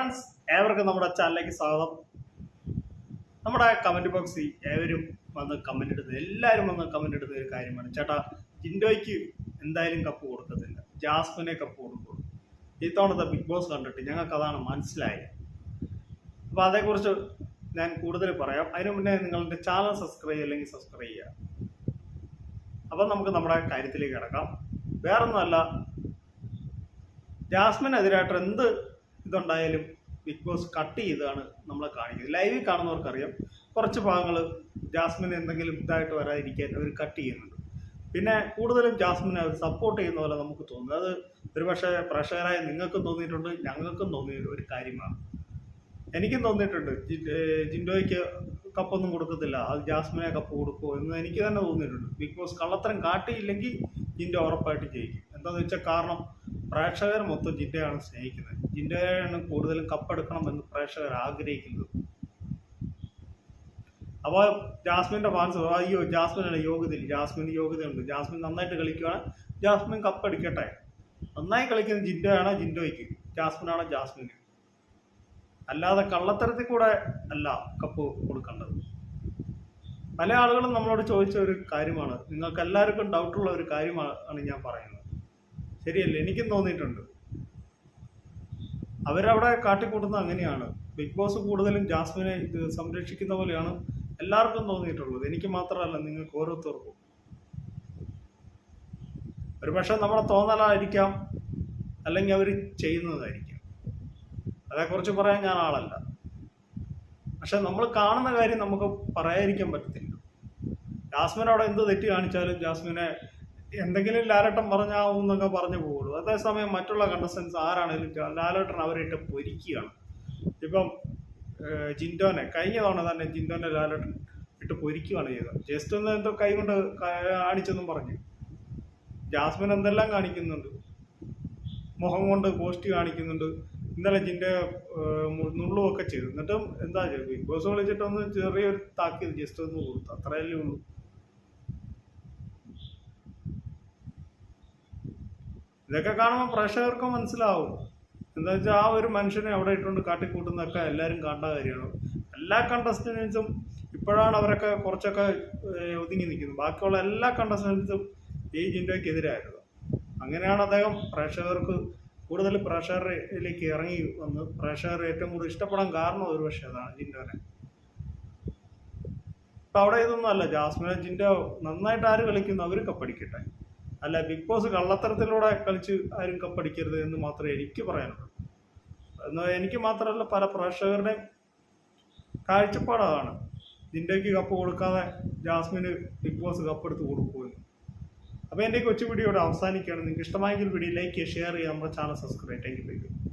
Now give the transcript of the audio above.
Friends, ഏവർക്കും നമ്മുടെ ചാനലിലേക്ക് സ്വാഗതം. നമ്മുടെ കമൻറ്റ് ബോക്സിൽ ഏവരും വന്ന് കമൻറ്റ് ഇടുന്നത്, എല്ലാവരും വന്ന് കമൻറ്റ് ഇടുന്ന ഒരു കാര്യമാണ്, ചേട്ടാ ജിൻഡോയ്ക്ക് എന്തായാലും കപ്പ് കൊടുക്കത്തില്ല, ജാസ്മിനെ കപ്പ് കൊടുക്കുള്ളൂ. ഇത്തവണത്തെ ബിഗ് ബോസ് കണ്ടിട്ട് ഞങ്ങൾക്ക് അതാണ് മനസ്സിലായത്. അപ്പോൾ അതേക്കുറിച്ച് ഞാൻ കൂടുതൽ പറയാം. അതിനു മുന്നേ നിങ്ങളുടെ ചാനൽ സബ്സ്ക്രൈബ് ചെയ്യില്ലെങ്കിൽ സബ്സ്ക്രൈബ് ചെയ്യുക. അപ്പം നമുക്ക് നമ്മുടെ കാര്യത്തിലേക്ക് കിടക്കാം. വേറൊന്നുമല്ല, ജാസ്മിനെതിരായിട്ട് എന്ത് ഇതുണ്ടായാലും ബിഗ് ബോസ് കട്ട് ചെയ്താണ് നമ്മളെ കാണിക്കുന്നത്. ലൈവിൽ കാണുന്നവർക്കറിയാം, കുറച്ച് ഭാഗങ്ങൾ ജാസ്മിന് എന്തെങ്കിലും ഇതായിട്ട് വരാതിരിക്കാൻ അവർ കട്ട് ചെയ്യുന്നുണ്ട്. പിന്നെ കൂടുതലും ജാസ്മിനെ അവർ സപ്പോർട്ട് ചെയ്യുന്ന പോലെ നമുക്ക് തോന്നുന്നത്, അത് ഒരുപക്ഷെ പ്രേക്ഷകരായ നിങ്ങൾക്കും തോന്നിയിട്ടുണ്ട്, ഞങ്ങൾക്കും തോന്നിയ ഒരു കാര്യമാണ്. എനിക്കും തോന്നിയിട്ടുണ്ട്, ജിൻഡോയ്ക്ക് കപ്പൊന്നും കൊടുക്കത്തില്ല, അത് ജാസ്മിനെ കപ്പ് കൊടുക്കുമോ എന്ന് എനിക്ക് തന്നെ തോന്നിയിട്ടുണ്ട്. ബിഗ് ബോസ് കള്ളത്തരം കാട്ടിയില്ലെങ്കിൽ ജിൻഡോ ഉറപ്പായിട്ട് ജയിക്കും. എന്താണെന്ന് വെച്ചാൽ, കാരണം പ്രേക്ഷകർ മൊത്തം ജിൻഡോയാണ് സ്നേഹിക്കുന്നത്. ജിൻഡോയാണ് കൂടുതലും കപ്പെടുക്കണമെന്ന് പ്രേക്ഷകർ ആഗ്രഹിക്കുന്നത്. അപ്പോൾ ജാസ്മിൻ്റെ ഫാൻസ് അയ്യോ ജാസ്മിനാണ് യോഗ്യതയില്ല, ജാസ്മിന് യോഗ്യതയുണ്ട്, ജാസ്മിൻ നന്നായിട്ട് കളിക്കുകയാണ്, ജാസ്മിൻ കപ്പടിക്കട്ടെ. നന്നായി കളിക്കുന്നത് ജിൻഡോയാണോ ജിൻഡോയ്ക്ക്, ജാസ്മിനാണോ ജാസ്മിന്. അല്ലാതെ കള്ളത്തരത്തിൽ കൂടെ അല്ല കപ്പ് കൊടുക്കേണ്ടത്. പല ആളുകളും നമ്മളോട് ചോദിച്ച ഒരു കാര്യമാണ്, നിങ്ങൾക്ക് എല്ലാവർക്കും ഡൗട്ടുള്ള ഒരു കാര്യമാണ് ഞാൻ പറയുന്നത്. ശരിയല്ലേ? എനിക്കും തോന്നിയിട്ടുണ്ട്. അവരവിടെ കാട്ടിക്കൂട്ടുന്നത് അങ്ങനെയാണ്. ബിഗ് ബോസ് കൂടുതലും ജാസ്മിനെ ഇത് സംരക്ഷിക്കുന്ന പോലെയാണ് എല്ലാവർക്കും തോന്നിയിട്ടുള്ളത്. എനിക്ക് മാത്രമല്ല, നിങ്ങൾക്ക് ഓരോരുത്തർക്കും. ഒരുപക്ഷെ നമ്മളെ തോന്നലായിരിക്കാം, അല്ലെങ്കിൽ അവർ ചെയ്യുന്നതായിരിക്കാം. അതേക്കുറിച്ച് പറയാൻ ഞാൻ ആളല്ല. പക്ഷെ നമ്മൾ കാണുന്ന കാര്യം നമുക്ക് പറയാതിരിക്കാൻ പറ്റത്തില്ല. ജാസ്മിൻ അവിടെ എന്ത് തെറ്റ് കാണിച്ചാലും ജാസ്മിനെ എന്തെങ്കിലും ലാലേട്ടൻ പറഞ്ഞാവും എന്നൊക്കെ പറഞ്ഞു പോകുള്ളൂ. അതേസമയം മറ്റുള്ള കണ്ടസ്റ്റൻസ് ആരാണെങ്കിലും ലാലേട്ടൻ അവരിട്ട് പൊരിക്കുകയാണ്. ഇപ്പം ജിൻഡോനെ കഴിഞ്ഞ തവണ തന്നെ ജിൻഡോനെ ലാലേട്ടൻ ഇട്ട് പൊരിക്കുകയാണ് ചെയ്തത്. ജസ്റ്റ് ഒന്ന് എന്തോ കൈ കൊണ്ട് കാണിച്ചെന്നും പറഞ്ഞു. ജാസ്മിൻ എന്തെല്ലാം കാണിക്കുന്നുണ്ട്, മുഖം കൊണ്ട് പോസ്റ്റ് കാണിക്കുന്നുണ്ട്. ഇന്നലെ ജിൻ്റെ നുള്ളുമൊക്കെ ചെയ്തു. എന്നിട്ടും എന്താ ചെയ്തു, ബിഗ് ബോസ് വിളിച്ചിട്ടൊന്ന് ചെറിയൊരു താക്കീത് ജസ്റ്റ് ഒന്ന് കൊടുത്തു, അത്രയല്ലേ ഉള്ളൂ. ഇതൊക്കെ കാണുമ്പോൾ പ്രേക്ഷകർക്കും മനസ്സിലാവും. എന്താ വെച്ചാൽ, ആ ഒരു മനുഷ്യനെ അവിടെ ഇട്ടുകൊണ്ട് കാട്ടിക്കൂട്ടുന്നതൊക്കെ എല്ലാവരും കാണേണ്ട കാര്യമാണ്. എല്ലാ കണ്ടസ്റ്റൻസും ഇപ്പോഴാണ് അവരൊക്കെ കുറച്ചൊക്കെ ഒതുങ്ങി നിൽക്കുന്നത്. ബാക്കിയുള്ള എല്ലാ കണ്ടസ്റ്റൻസും ഈ ജിൻഡോയ്ക്കെതിരായിരുന്നു. അങ്ങനെയാണ് അദ്ദേഹം കൂടുതൽ പ്രേക്ഷകരിലേക്ക് ഇറങ്ങി വന്ന് പ്രേക്ഷകർ ഏറ്റവും കൂടുതൽ ഇഷ്ടപ്പെടാൻ കാരണം ഒരുപക്ഷെ അതാണ്, ജിൻഡോനെ. ഇപ്പം അവിടെ ഇതൊന്നും അല്ല, ജാസ്മിനെ ജിൻഡോ നന്നായിട്ട് ആര് കളിക്കുന്നു അവർ കപ്പടിക്കട്ടെ, അല്ല ബിഗ് ബോസ് കള്ളത്തരത്തിലൂടെ കളിച്ച് ആരും കപ്പടിക്കരുത് എന്ന് മാത്രമേ എനിക്ക് പറയാനുള്ളൂ. എന്നാൽ എനിക്ക് മാത്രമല്ല, പല പ്രേക്ഷകരുടെയും കാഴ്ചപ്പാടാണ്. ജിൻഡോയ്ക്ക് കപ്പ് കൊടുക്കാതെ ജാസ്മിന് ബിഗ് ബോസ് കപ്പെടുത്ത് കൊടുക്കുമെന്ന്. അപ്പോൾ എൻ്റെ കൊച്ചു വീഡിയോ ഇവിടെ അവസാനിക്കുകയാണ്. നിങ്ങൾക്ക് ഇഷ്ടമായെങ്കിൽ വീഡിയോ ലൈക്ക് ചെയ്യുക, ഷെയർ ചെയ്യുക, നമ്മുടെ ചാനൽ സബ്സ്ക്രൈബ്. Thank you.